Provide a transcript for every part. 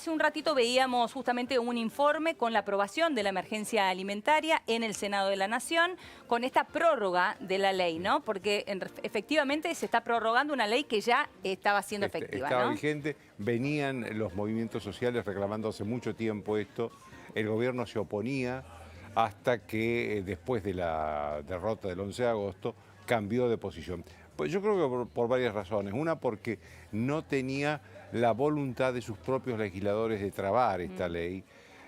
hace un ratito veíamos justamente un informe con la aprobación de la emergencia alimentaria en el Senado de la Nación, con esta prórroga de la ley, ¿no? Porque efectivamente se está prorrogando una ley que ya estaba siendo efectiva, Estaba ¿no? vigente, venían los movimientos sociales reclamando hace mucho tiempo esto, el gobierno se oponía hasta que después de la derrota del 11 de agosto cambió de posición. Pues yo creo que por varias razones. Una, porque no tenía la voluntad de sus propios legisladores de trabar esta ley.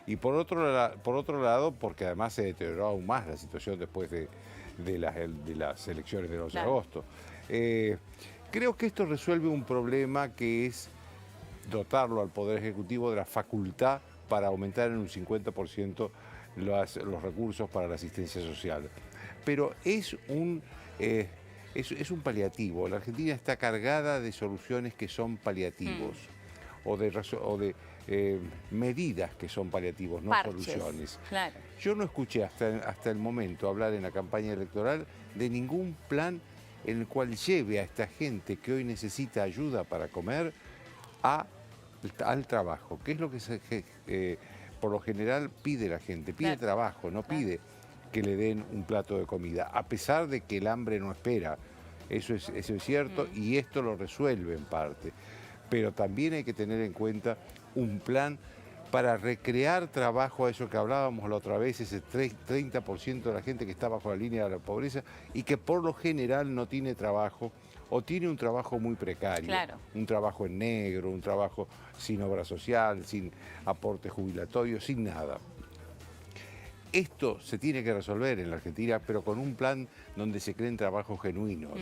Y por otro lado, porque además se deterioró aún más la situación después de las elecciones del 11 de agosto. Creo que esto resuelve un problema que es dotarlo al Poder Ejecutivo de la facultad para aumentar en un 50% los recursos para la asistencia social. Pero es un paliativo. La Argentina está cargada de soluciones que son paliativos o de medidas que son paliativos, no Parches, soluciones. claro. Yo no escuché hasta el momento hablar en la campaña electoral de ningún plan en el cual lleve a esta gente que hoy necesita ayuda para comer al trabajo, que es lo que por lo general pide la gente, pide trabajo, no pide que le den un plato de comida, a pesar de que el hambre no espera. Eso es cierto y esto lo resuelve en parte. Pero también hay que tener en cuenta un plan para recrear trabajo, a eso que hablábamos la otra vez, ese 30% de la gente que está bajo la línea de la pobreza y que por lo general no tiene trabajo o tiene un trabajo muy precario, un trabajo en negro, un trabajo sin obra social, sin aporte jubilatorio, sin nada. Esto se tiene que resolver en la Argentina, pero con un plan donde se creen trabajos genuinos,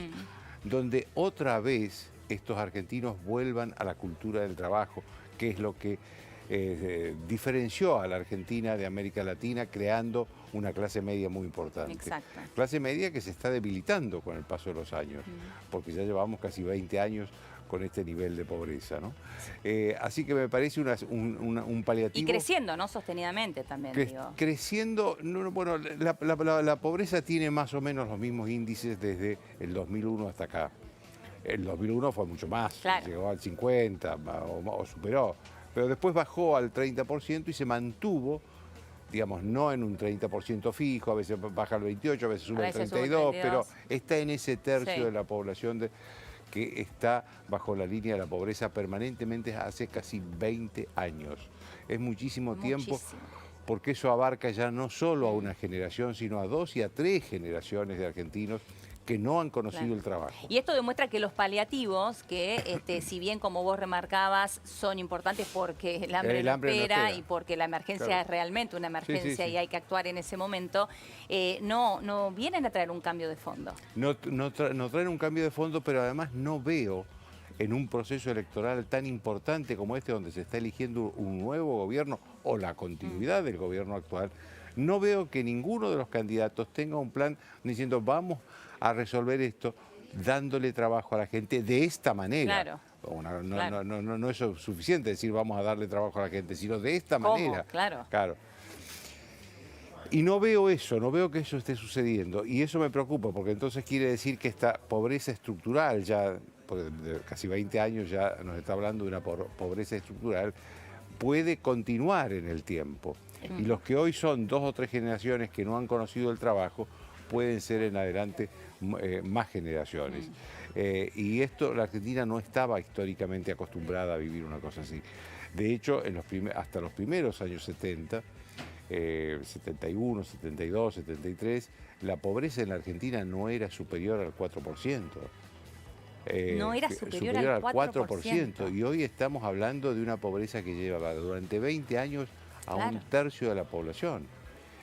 donde otra vez estos argentinos vuelvan a la cultura del trabajo, que es lo que diferenció a la Argentina de América Latina, creando una clase media muy importante. Exacto. Clase media que se está debilitando con el paso de los años, porque ya llevamos casi 20 años con este nivel de pobreza, ¿no? Así que me parece un paliativo. Y creciendo, ¿no? Sostenidamente también, digo. Creciendo, bueno, la pobreza tiene más o menos los mismos índices desde el 2001 hasta acá. El 2001 fue mucho más, llegó al 50 o superó, pero después bajó al 30% y se mantuvo, digamos, no en un 30% fijo, a veces baja al 28, a veces sube al 32, pero está en ese tercio de la población que está bajo la línea de la pobreza permanentemente hace casi 20 años. Es muchísimo tiempo, porque eso abarca ya no solo a una generación, sino a 2 y a 3 generaciones de argentinos que no han conocido el trabajo. Y esto demuestra que los paliativos, que si bien como vos remarcabas, son importantes porque el hambre no espera y porque la emergencia es realmente una emergencia y hay que actuar en ese momento, no vienen a traer un cambio de fondo. No traen un cambio de fondo, pero además no veo en un proceso electoral tan importante como este, donde se está eligiendo un nuevo gobierno o la continuidad del gobierno actual, no veo que ninguno de los candidatos tenga un plan diciendo vamos a resolver esto dándole trabajo a la gente de esta manera. No es suficiente decir vamos a darle trabajo a la gente, sino de esta manera. Claro. Y no veo eso, no veo que eso esté sucediendo. Y eso me preocupa, porque entonces quiere decir que esta pobreza estructural, ya de casi 20 años ya nos está hablando de una pobreza estructural, puede continuar en el tiempo. Y los que hoy son 2 o 3 generaciones que no han conocido el trabajo, pueden ser en adelante más generaciones. Y esto, la Argentina no estaba históricamente acostumbrada a vivir una cosa así. De hecho, hasta los primeros años 70, 71, 72, 73, la pobreza en la Argentina no era superior al 4%. No era superior al 4%. Y hoy estamos hablando de una pobreza que lleva durante 20 años a un tercio de la población.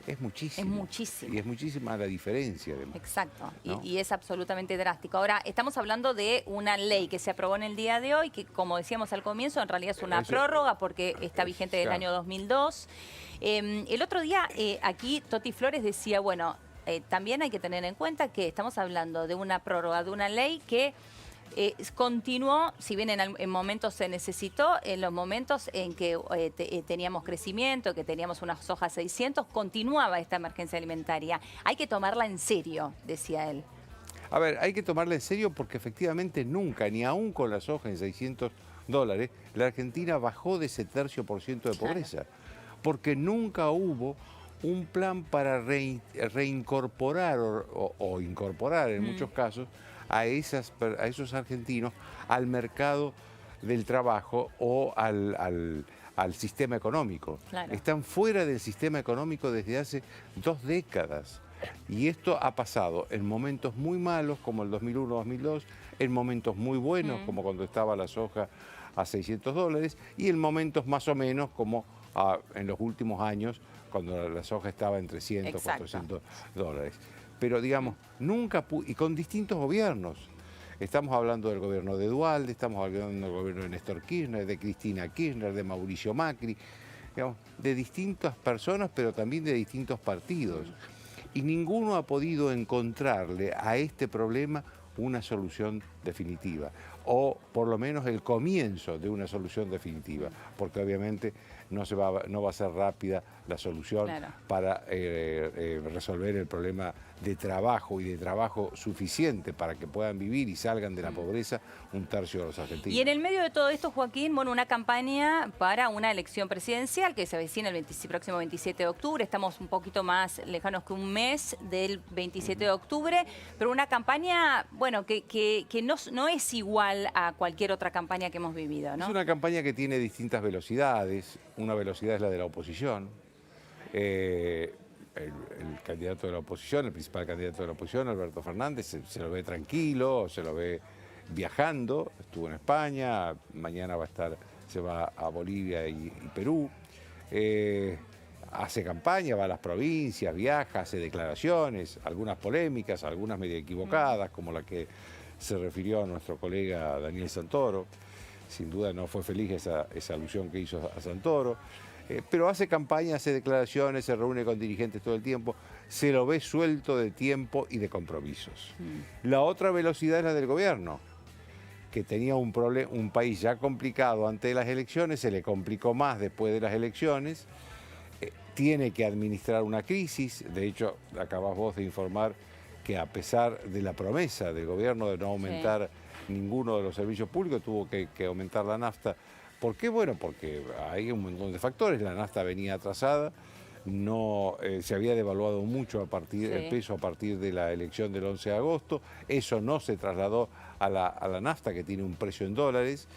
Es muchísimo. Es muchísimo. Y es muchísima la diferencia. Exacto, ¿no? y es absolutamente drástico. Ahora, estamos hablando de una ley que se aprobó en el día de hoy, que como decíamos al comienzo, en realidad es una prórroga porque está vigente del año 2002. El otro día aquí Toti Flores decía, bueno, también hay que tener en cuenta que estamos hablando de una prórroga, de una ley que continuó, si bien en momentos se necesitó, en los momentos en que teníamos crecimiento, que teníamos una soja 600, continuaba esta emergencia alimentaria. Hay que tomarla en serio, decía él. A ver, hay que tomarla en serio porque efectivamente nunca, ni aún con la soja en 600, dólares, la Argentina bajó de ese 1/3% de pobreza, porque nunca hubo un plan para reincorporar o incorporar en muchos casos a esos argentinos al mercado del trabajo o al sistema económico. Claro. Están fuera del sistema económico desde hace 2 décadas. Y esto ha pasado en momentos muy malos, como el 2001-2002, en momentos muy buenos, como cuando estaba la soja a 600 dólares, y en momentos más o menos, como en los últimos años, cuando la soja estaba en 300, Exacto. 400 dólares. Pero digamos, nunca y con distintos gobiernos. Estamos hablando del gobierno de Duhalde, estamos hablando del gobierno de Néstor Kirchner, de Cristina Kirchner, de Mauricio Macri, digamos, de distintas personas, pero también de distintos partidos. Y ninguno ha podido encontrarle a este problema una solución definitiva, o por lo menos el comienzo de una solución definitiva, porque obviamente no va a ser rápida la solución para resolver el problema de trabajo y de trabajo suficiente para que puedan vivir y salgan de la pobreza 1/3 de los argentinos. Y en el medio de todo esto, Joaquín, bueno, una campaña para una elección presidencial que se avecina el próximo 27 de octubre. Estamos un poquito más lejanos que un mes del 27 de octubre, pero una campaña, bueno, que no es igual a cualquier otra campaña que hemos vivido, ¿no? Es una campaña que tiene distintas velocidades. Una velocidad es la de la oposición. El candidato de la oposición, el principal candidato de la oposición, Alberto Fernández, se lo ve tranquilo, se lo ve viajando, estuvo en España, mañana se va a Bolivia y Perú, hace campaña, va a las provincias, viaja, hace declaraciones, algunas polémicas, algunas medio equivocadas, como la que se refirió a nuestro colega Daniel Santoro. Sin duda no fue feliz esa alusión que hizo a Santoro. Pero hace campaña, hace declaraciones, se reúne con dirigentes todo el tiempo, se lo ve suelto de tiempo y de compromisos. La otra velocidad es la del gobierno, que tenía un país ya complicado antes de las elecciones, se le complicó más después de las elecciones, tiene que administrar una crisis. De hecho, acabas vos de informar que a pesar de la promesa del gobierno de no aumentar ninguno de los servicios públicos, tuvo que aumentar la nafta. ¿Por qué? Bueno, porque hay un montón de factores. La nafta venía atrasada, se había devaluado mucho el peso a partir de la elección del 11 de agosto. Eso no se trasladó a la nafta, que tiene un precio en dólares,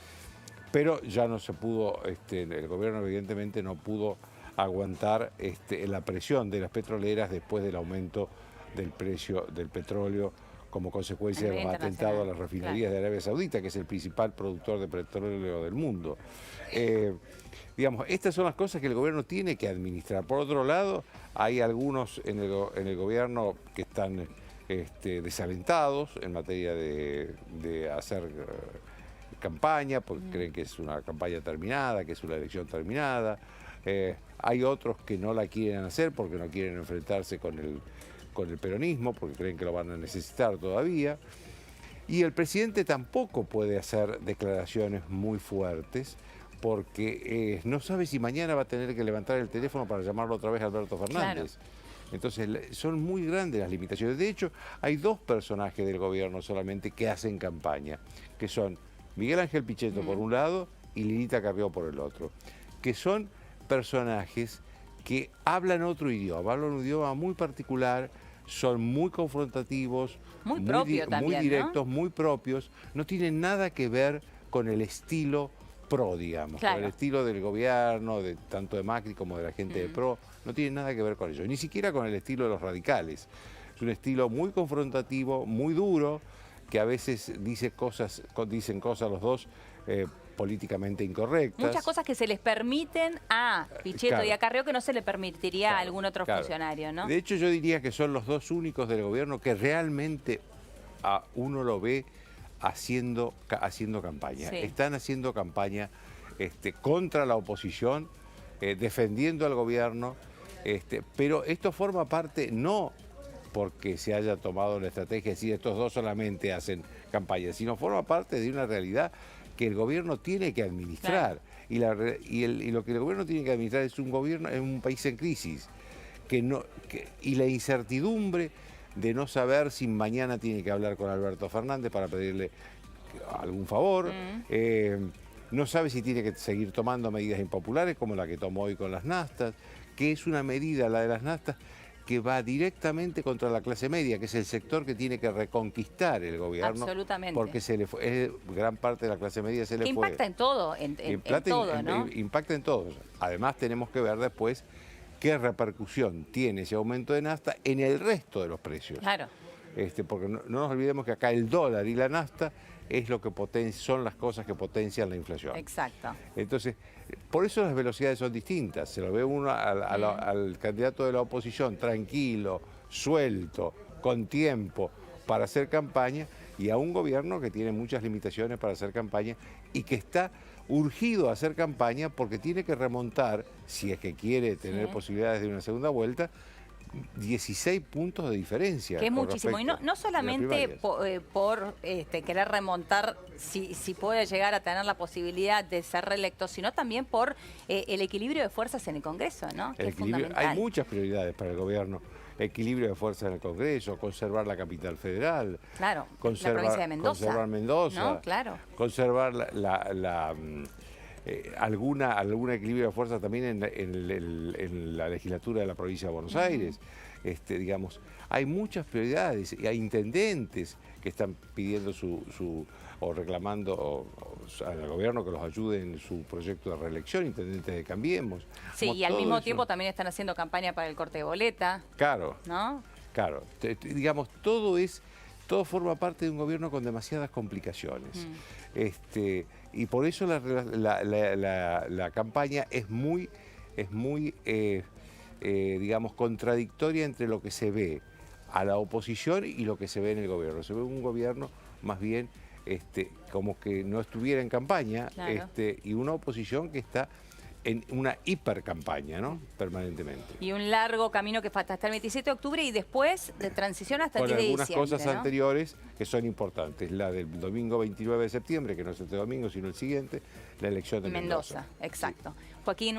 pero ya no se pudo, el gobierno evidentemente no pudo aguantar la presión de las petroleras después del aumento del precio del petróleo como consecuencia de los atentados a las refinerías de Arabia Saudita, que es el principal productor de petróleo del mundo. Digamos, estas son las cosas que el gobierno tiene que administrar. Por otro lado, hay algunos en el gobierno que están desalentados en materia de hacer campaña, porque creen que es una campaña terminada, que es una elección terminada. Hay otros que no la quieren hacer porque no quieren enfrentarse con el peronismo, porque creen que lo van a necesitar todavía. Y el presidente tampoco puede hacer declaraciones muy fuertes, porque no sabe si mañana va a tener que levantar el teléfono para llamarlo otra vez a Alberto Fernández. Entonces son muy grandes las limitaciones. De hecho, hay 2 personajes del gobierno solamente que hacen campaña, que son Miguel Ángel Pichetto por un lado y Lilita Carrió por el otro, que son personajes que hablan otro idioma, hablan un idioma muy particular, son muy confrontativos, muy directos, muy propios, no tienen nada que ver con el estilo PRO, digamos, con el estilo del gobierno, tanto de Macri como de la gente de PRO, no tienen nada que ver con ello, ni siquiera con el estilo de los radicales. Es un estilo muy confrontativo, muy duro, que a veces dicen cosas los dos políticamente incorrectas. Muchas cosas que se les permiten a Pichetto y a Carrió que no se le permitiría a algún otro funcionario, ¿no? De hecho, yo diría que son los 2 únicos del gobierno que realmente a uno lo ve haciendo campaña. Están haciendo campaña contra la oposición, defendiendo al gobierno, pero esto forma parte no porque se haya tomado la estrategia de decir estos 2 solamente hacen campaña, sino forma parte de una realidad que el gobierno tiene que administrar. Y lo que el gobierno tiene que administrar es un país en crisis, y la incertidumbre de no saber si mañana tiene que hablar con Alberto Fernández para pedirle algún favor, no sabe si tiene que seguir tomando medidas impopulares como la que tomó hoy con las naftas, que es una medida, la de las naftas, que va directamente contra la clase media, que es el sector que tiene que reconquistar el gobierno. Absolutamente. Porque gran parte de la clase media se le fue. Impacta en todo, en todo, ¿no? Impacta en todo. Además tenemos que ver después qué repercusión tiene ese aumento de nafta en el resto de los precios. Claro. Porque no nos olvidemos que acá el dólar y la nafta es lo que son las cosas que potencian la inflación. Exacto. Entonces, por eso las velocidades son distintas. Se lo ve uno al candidato de la oposición tranquilo, suelto, con tiempo para hacer campaña, y a un gobierno que tiene muchas limitaciones para hacer campaña y que está urgido a hacer campaña porque tiene que remontar, si es que quiere tener posibilidades de una segunda vuelta, 16 puntos de diferencia. Que es muchísimo. Y no solamente por querer remontar, si puede llegar a tener la posibilidad de ser reelecto, sino también por el equilibrio de fuerzas en el Congreso, ¿no? Que es fundamental. Hay muchas prioridades para el gobierno. Equilibrio de fuerzas en el Congreso, conservar la capital federal. Claro, la provincia de Mendoza. Conservar Mendoza. ¿No? Claro. Conservar algún equilibrio de fuerza también en la legislatura de la provincia de Buenos Aires. Digamos, hay muchas prioridades y hay intendentes que están pidiendo o reclamando al gobierno que los ayude en su proyecto de reelección, intendentes de Cambiemos. Sí, y al mismo tiempo también están haciendo campaña para el corte de boleta. Claro, ¿no? Claro. Digamos, todo forma parte de un gobierno con demasiadas complicaciones. Y por eso la campaña es muy digamos, contradictoria entre lo que se ve a la oposición y lo que se ve en el gobierno. Se ve un gobierno más bien como que no estuviera en campaña, claro. Y una oposición que está en una hipercampaña, ¿no? Permanentemente. Y un largo camino que falta hasta el 27 de octubre y después de transición hasta el 10 de diciembre. Con algunas cosas ¿no? anteriores que son importantes. La del domingo 29 de septiembre, que no es este domingo, sino el siguiente, la elección de Mendoza. Exacto. Joaquín,